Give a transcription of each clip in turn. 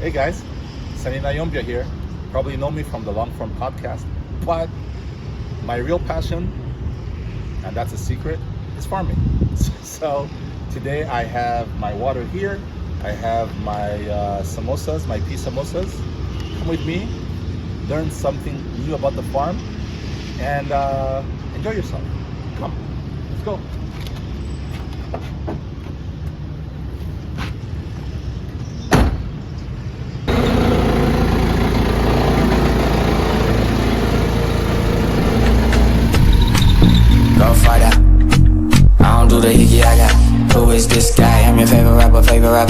Hey guys, Sanny Ntayombya here. Probably know me from the long form podcast, but my real passion, and that's a secret, is farming. So today I have my water here. I have my samosas, my pea samosas. Come with me, learn something new about the farm, and enjoy yourself. Come, let's go. I don't do the hickey, I got. Who is this guy? I'm your favorite rapper,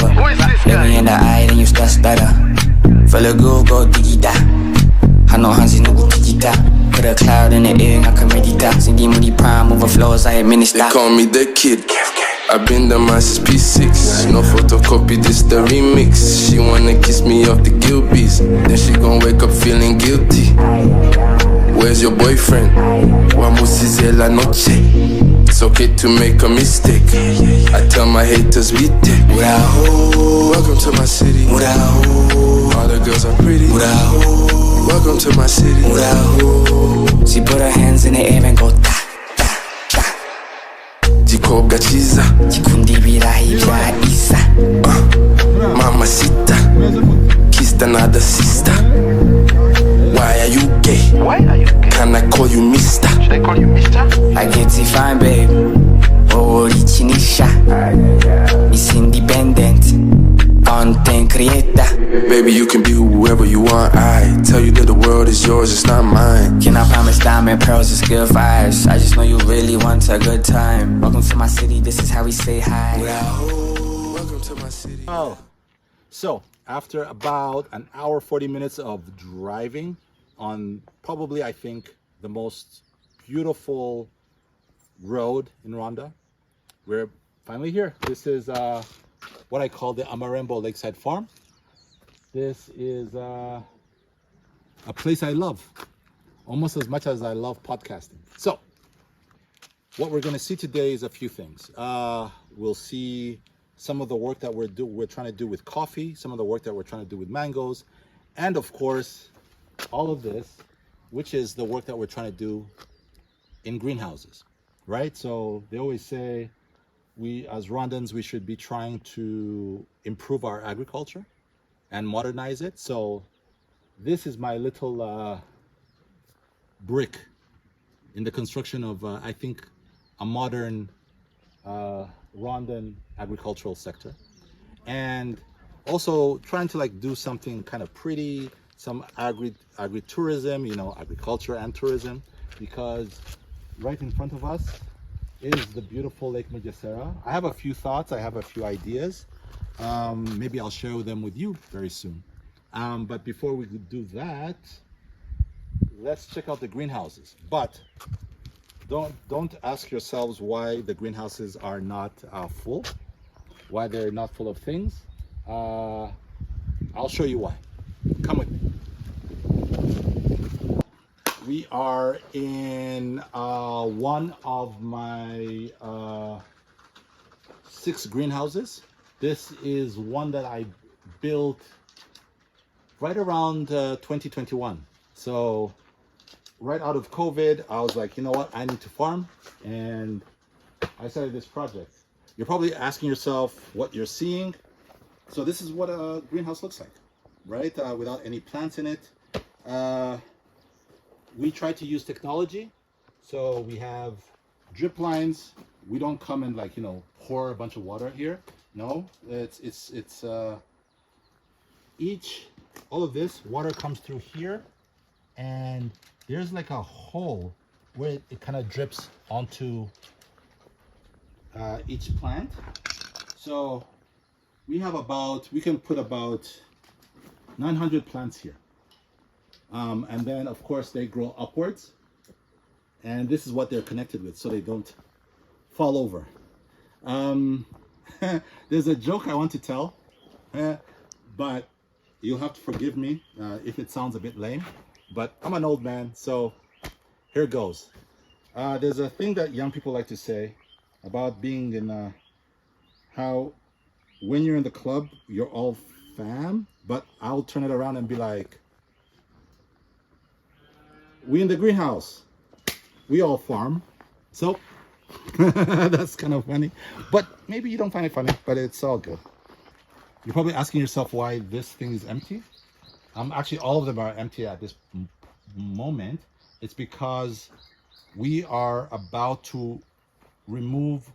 Who is this Look guy? me in the eye, then you stress better. Feel a good, go diggy da. I know Hansi nugu tiki ta. Put a cloud in the air, I can meditate. Singing moody prime, overflows, I administer. They call me the kid. I've been the man since P6. No photocopy, this the remix. She wanna kiss me off the Gilbies. Then she gon' wake up feeling guilty. Where's your boyfriend? Vamos a la noche. It's okay to make a mistake. I tell my haters beat it. Welcome to my city. All the girls are pretty. Welcome to my city. She put her hands in the air and go ta, ta, ta. Gikobwa chiza. Gikundi ibirayi bya Isa. Mamacita. Kissed another sister. Why are you gay? Why are you gay? Can I call you mister? Should I call you mister? I get it fine, babe. Oh, Richinisha. It's independent. Content creator. Baby, you can be whoever you want. I tell you that the world is yours, it's not mine. Can I promise diamond pearls is good vibes? I just know you really want a good time. Welcome to my city, this is how we say hi. Welcome to my city. Oh, so after about an hour 40 minutes of driving on probably, I think, the most beautiful road in Rwanda, we're finally here. This is what I call the Amarembo Lakeside Farm. This is a place I love almost as much as I love podcasting. So what we're going to see today is a few things. We'll see some of the work that we're trying to do with coffee, some of the work that we're trying to do with mangoes, and of course, all of this, which is the work that we're trying to do in greenhouses, right? So they always say we, as Rwandans, we should be trying to improve our agriculture and modernize it. So this is my little brick in the construction of, I think, a modern Rwandan agricultural sector, and also trying to do something kind of pretty, some agritourism, agriculture and tourism, because right in front of us is the beautiful Lake Mugesera. I have a few thoughts, I have a few ideas. Maybe I'll share them with you very soon. But before we do that, let's check out the greenhouses. But don't ask yourselves why the greenhouses are not full, why they're not full of things. I'll show you why. Come with me. We are in one of my 6 greenhouses. This is one that I built right around 2021. So right out of COVID, I was like, you know what, I need to farm, and I started this project. You're probably asking yourself what you're seeing. So this is what a greenhouse looks like, right? Without any plants in it. We try to use technology. So we have drip lines. We don't come and pour a bunch of water here. No, all of this water comes through here, and there's like a hole where it kind of drips onto each plant. So we can put about 900 plants here. And then of course they grow upwards, and this is what they're connected with so they don't fall over. There's a joke I want to tell, but you'll have to forgive me if it sounds a bit lame, but I'm an old man, so here goes. There's a thing that young people like to say about being in how when you're in the club, you're all fam, but I'll turn it around and be like, we in the greenhouse, we all farm. So that's kind of funny, but maybe you don't find it funny, but it's all good. You're probably asking yourself why this thing is empty. Actually, all of them are empty at this moment. It's because we are about to remove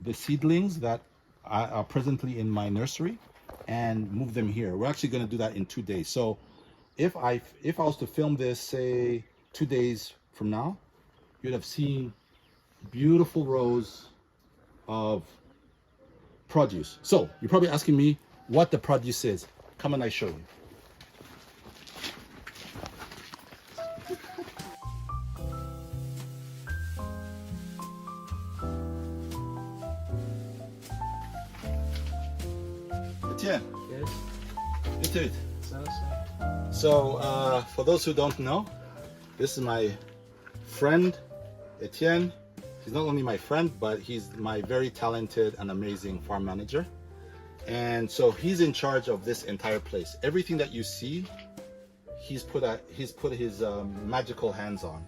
the seedlings that are presently in my nursery and move them here. We're actually going to do that in 2 days. So if I was to film this, say 2 days from now, you'd have seen beautiful rows of produce. So you're probably asking me what the produce is. Come and I show you. Etienne, Yes. into it. So. So for those who don't know, this is my friend Etienne. He's not only my friend, but he's my very talented and amazing farm manager. And so he's in charge of this entire place. Everything that you see, he's put his magical hands on.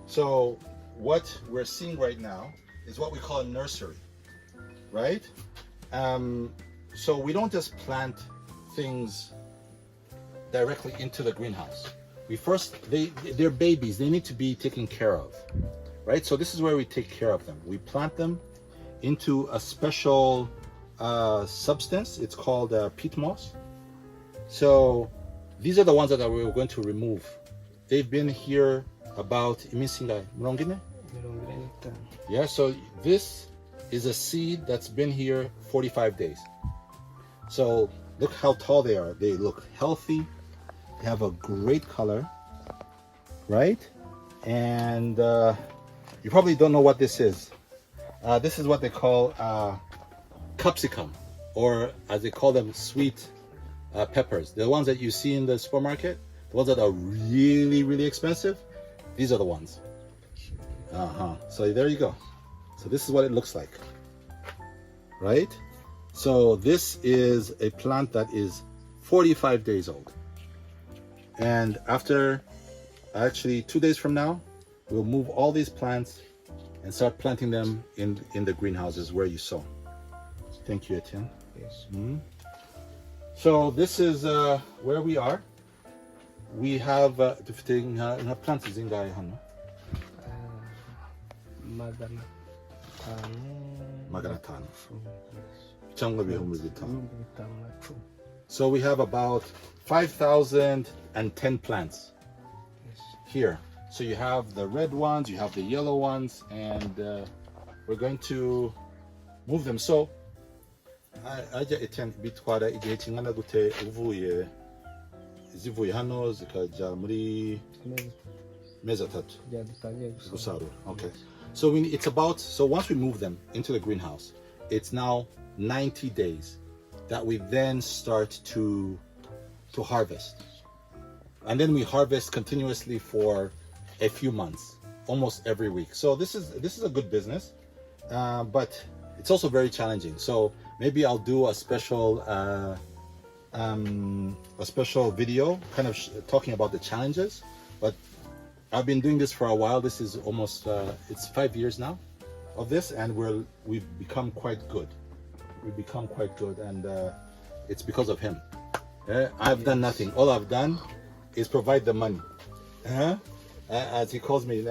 So what we're seeing right now is what we call a nursery, right? So we don't just plant things directly into the greenhouse. They're babies. They need to be taken care of, right? So this is where we take care of them. We plant them into a special substance. It's called peat moss. So these are the ones that we're going to remove. They've been here about yeah, so this is a seed that's been here 45 days. So look how tall they are. They look healthy. They have a great color, right? And you probably don't know what this is. This is what they call capsicum, or as they call them, sweet peppers. The ones that you see in the supermarket, the ones that are really, really expensive, these are the ones. So there you go. So this is what it looks like, right? So this is a plant that is 45 days old. And after, actually 2 days from now, we'll move all these plants and start planting them in the greenhouses where you saw. Thank you, Etienne. Yes. So this is where we are. We have plants in Guyana. Magaratan. So we have about 5,010 plants here. So you have the red ones, you have the yellow ones, and we're going to move them. So aja Etienne bitwara igihe kingana gute zivuye hano zikaja muri mezi atatu gusarura. Okay. So once we move them into the greenhouse, it's now 90 days that we then start to harvest. And then we harvest continuously for a few months, almost every week. So this is a good business, but it's also very challenging. So maybe I'll do a special video kind of talking about the challenges. But I've been doing this for a while. This is almost it's 5 years now of this, and we've become quite good. And it's because of him. I've done nothing. All I've done is provide the money. As he calls me,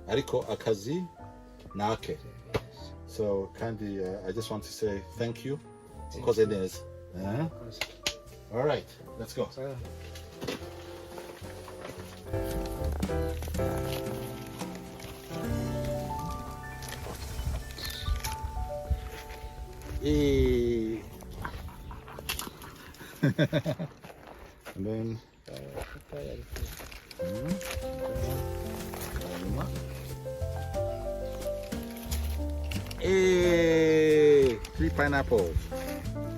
ariko akazi nake. So kindly, I just want to say thank you because it is. All right, let's go. And then hey, 3 pineapples.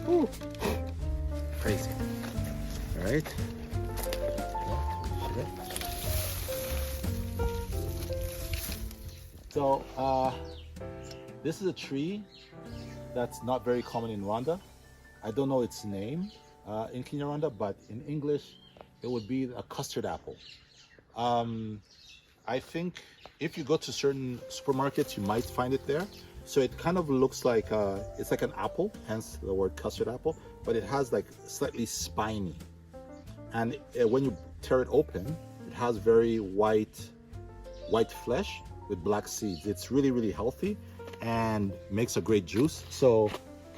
Ooh. Crazy. All right. So this is a tree that's not very common in Rwanda. I don't know its name in Kinyarwanda, but in English, it would be a custard apple. I think if you go to certain supermarkets, you might find it there. So it kind of looks like, it's like an apple, hence the word custard apple, but it has like slightly spiny. And when you tear it open, it has very white flesh with black seeds. It's really, really healthy and makes a great juice. So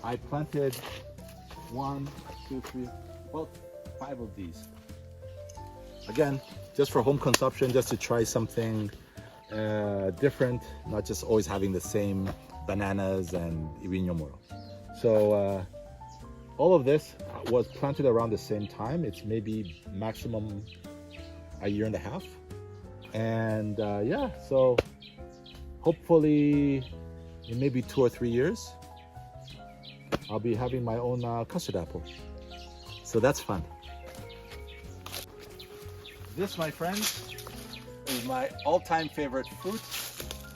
I planted 1, 2, 3, about 5 of these. Again, just for home consumption, just to try something different, not just always having the same bananas and ibinyomoro. So all of this was planted around the same time. It's maybe maximum a year and a half. And yeah, so hopefully in maybe 2 or 3 years, I'll be having my own custard apple. So that's fun. This, my friends, is my all-time favorite fruit,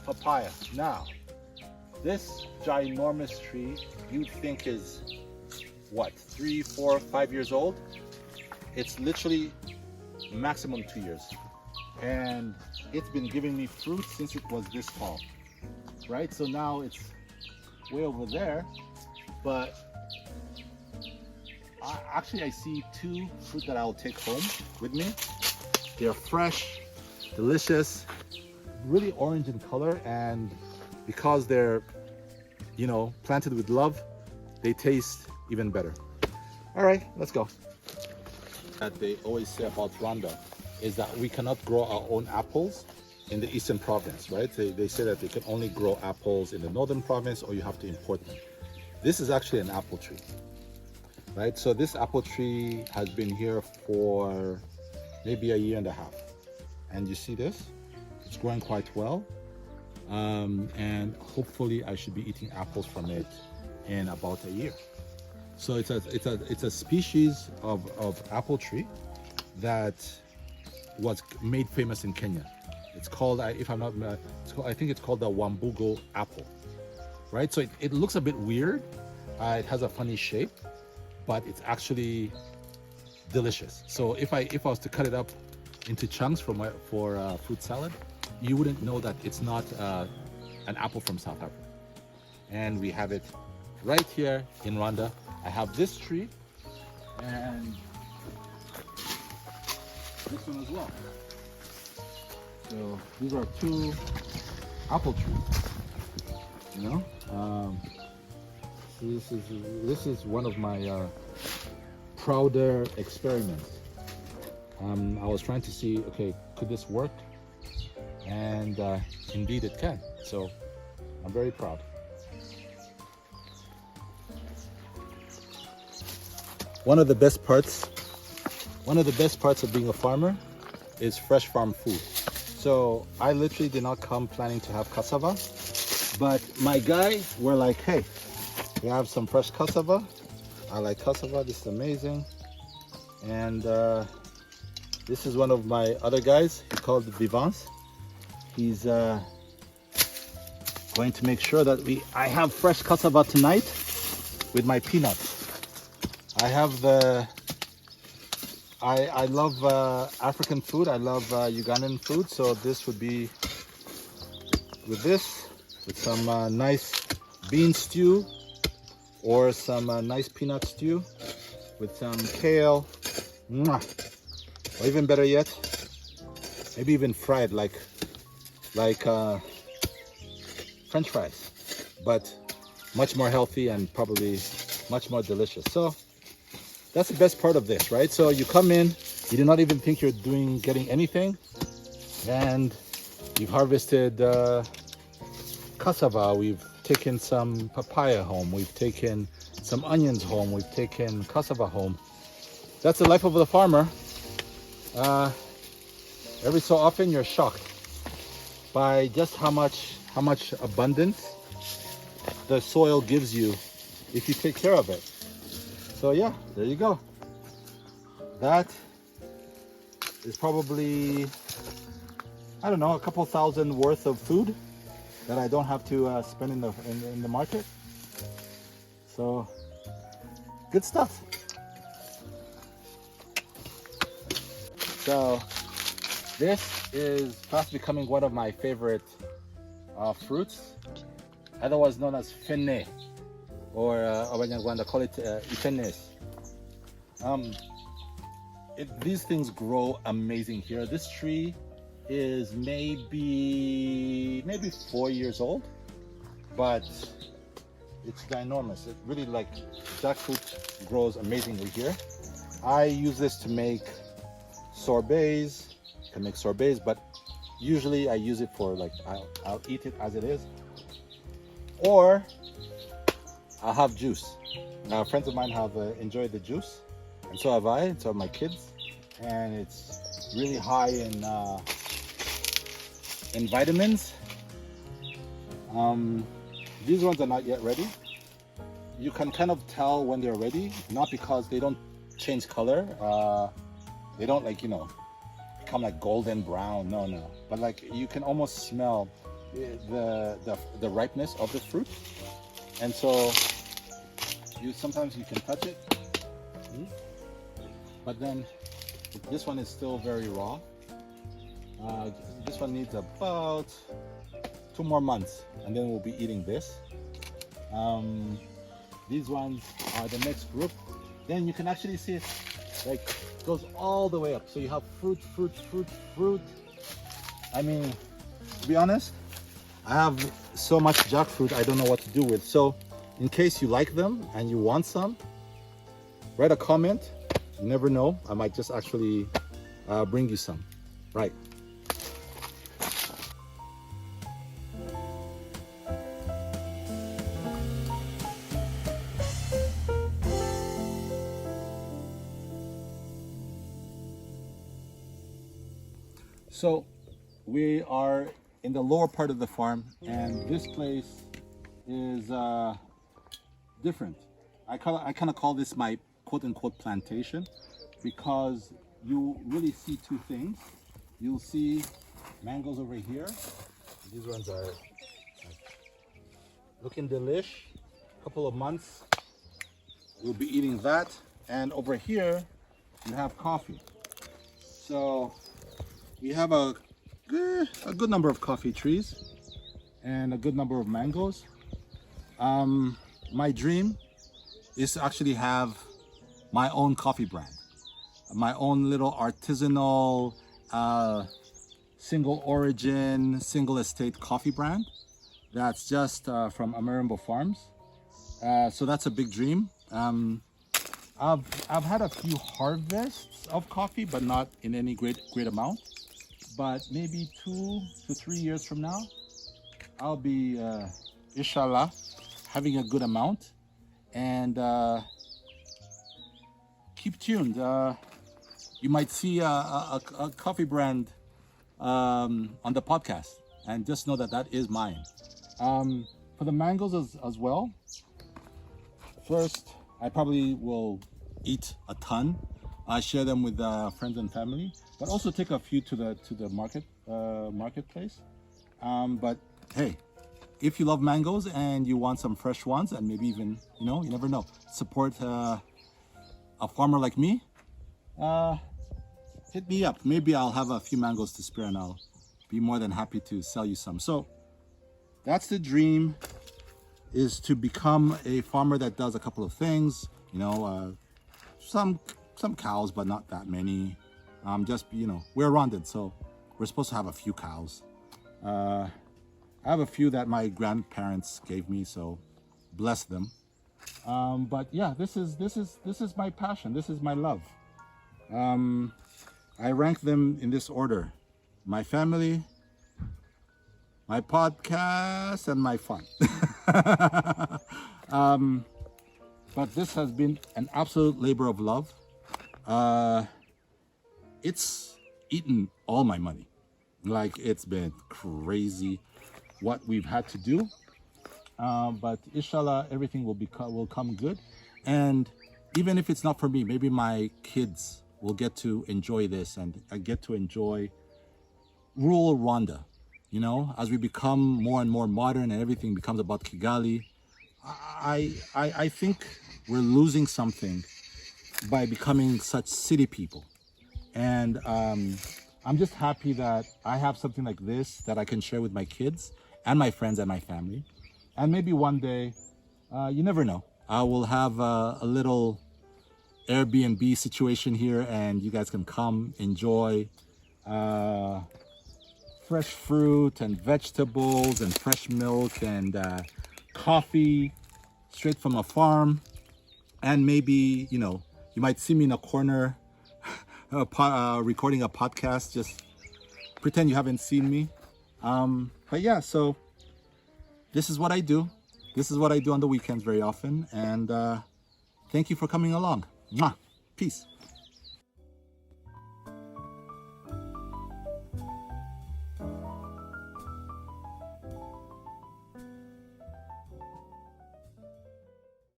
papaya. Now, this ginormous tree you'd think is, what, 3, 4, 5 years old? It's literally maximum 2 years. And it's been giving me fruit since it was this tall, right? So now it's way over there, but actually I see 2 fruit that I'll take home with me. They're fresh, delicious, really orange in color, and because they're, you know, planted with love, they taste even better. All right, let's go. That they always say about Rwanda is that we cannot grow our own apples in the eastern province, right? They say that they can only grow apples in the northern province, or you have to import them. This is actually an apple tree, right? So this apple tree has been here for maybe a year and a half. And you see this? It's growing quite well. And hopefully I should be eating apples from it in about a year. So it's a species of apple tree that was made famous in Kenya. It's called, if I'm not, I think it's called the Wambugo apple, right? So it looks a bit weird. It has a funny shape, but it's actually delicious. So if I was to cut it up into chunks for fruit salad, you wouldn't know that it's not an apple from South Africa. And we have it right here in Rwanda. I have this tree and this one as well. So these are 2 apple trees. You know, this is one of my prouder experiments. I was trying to see, okay, could this work? And indeed it can. So I'm very proud. One of the best parts of being a farmer is fresh farm food. So I literally did not come planning to have cassava, but my guys were like, hey, we have some fresh cassava. I like cassava, this is amazing. And this is one of my other guys, he's called Vivance. He's going to make sure that I have fresh cassava tonight with my peanuts. I love African food. I love Ugandan food. So this would be with this, with some nice bean stew, or some nice peanut stew with some kale. Mwah. Or even better yet, maybe even fried like French fries, but much more healthy and probably much more delicious. So that's the best part of this, right? So you come in, you do not even think you're getting anything, and you've harvested cassava, we've taken some papaya home, we've taken some onions home, we've taken cassava home. That's the life of the farmer. Every so often you're shocked by just how much abundance the soil gives you if you take care of it. So yeah, there you go. That is probably, I don't know, a couple thousand worth of food that I don't have to spend in the market. So good stuff. So this is fast becoming one of my favorite fruits, otherwise known as fene, or Abanyarwanda call it itenes. These things grow amazing here. This tree is maybe 4 years old, but it's ginormous. It really, like, jackfruit grows amazingly here. I use this to make sorbets. You can make sorbets, but usually I use it for, like, I'll eat it as it is, or I'll have juice. Now, friends of mine have enjoyed the juice, and so have I, and so have my kids, and it's really high in vitamins. These ones are not yet ready. You can kind of tell when they're ready, not because they don't change color. They don't, like, become like golden brown. No. But, like, you can almost smell the ripeness of the fruit, and so sometimes you can touch it. But then this one is still very raw. This one needs about 2 more months, and then we'll be eating this. These ones are the next group. Then you can actually see it, like, goes all the way up. So you have fruit. I mean, to be honest, I have so much jackfruit I don't know what to do with. So in case you like them and you want some, write a comment. You never know, I might just actually bring you some. Right. So we are in the lower part of the farm, and this place is different. I kind of call this my quote-unquote plantation, because you really see two things. You'll see mangoes over here. These ones are looking delish. A couple of months we'll be eating that. And over here you have coffee. So we have a good number of coffee trees and a good number of mangoes. My dream is to actually have my own coffee brand, my own little artisanal, single origin, single estate coffee brand that's just from Amarimbo Farms. So that's a big dream. I've had a few harvests of coffee, but not in any great amount. But maybe 2 to 3 years from now, I'll be, inshallah, having a good amount. And keep tuned. You might see a coffee brand on the podcast, and just know that is mine. For the mangoes as well, first I probably will eat a ton. I share them with friends and family, but also take a few to the marketplace. But hey, if you love mangoes and you want some fresh ones, and maybe even, you never know, support a farmer like me, hit me up. Maybe I'll have a few mangoes to spare, and I'll be more than happy to sell you some. So that's the dream, is to become a farmer that does a couple of things. Some cows, but not that many. We're Rwandan, so we're supposed to have a few cows. I have a few that my grandparents gave me, so bless them. But yeah, this is my passion. This is my love. I rank them in this order: my family, my podcast, and my fun. But this has been an absolute labor of love. It's eaten all my money. Like, it's been crazy what we've had to do. But inshallah, everything will come good. And even if it's not for me, maybe my kids will get to enjoy this, and I get to enjoy rural Rwanda. As we become more and more modern and everything becomes about Kigali, I think we're losing something by becoming such city people. And I'm just happy that I have something like this that I can share with my kids and my friends and my family. And maybe one day, you never know, I will have a little Airbnb situation here and you guys can come enjoy fresh fruit and vegetables and fresh milk and coffee straight from a farm. And maybe, you know, you might see me in a corner recording a podcast. Just pretend you haven't seen me. But yeah, so this is what I do. This is what I do on the weekends very often. And thank you for coming along. Mwah. Peace.